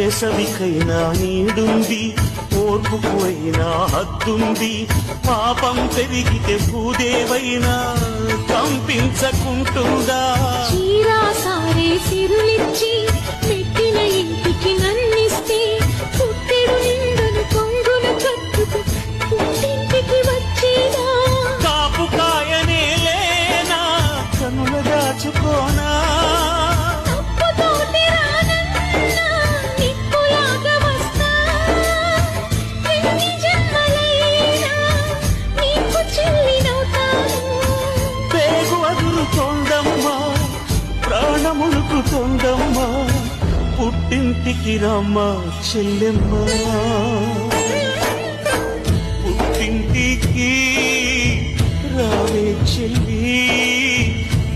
వేసవికైనా నీడుంది, ఓర్పుకు అయినా హద్దుంది. పాపం పెరిగితే భూదేవైనా కంపించకుంటుందా? చీరా సారే సిరులిచ్చి పెట్టిన ఇంటికి నన్నిస్తే పుట్టెడు నిండును కొంగున కట్టుకు పుట్టింటికి వచ్చేదా? కాపు కాయనే లేనా కనుల దాచుకోనా? తప్పుతోటి రానన్నా నిప్పులాగా వస్తా. ఎన్ని జన్మలైనా నీకు చెల్లినవుతాను. పేగు అదురుతోందమ్మా, ప్రాణములుకుతోందమ్మా, పుట్టింటికి రమ్మా చెల్లెమ్మా. పుట్టింటికి రావే చెల్లి.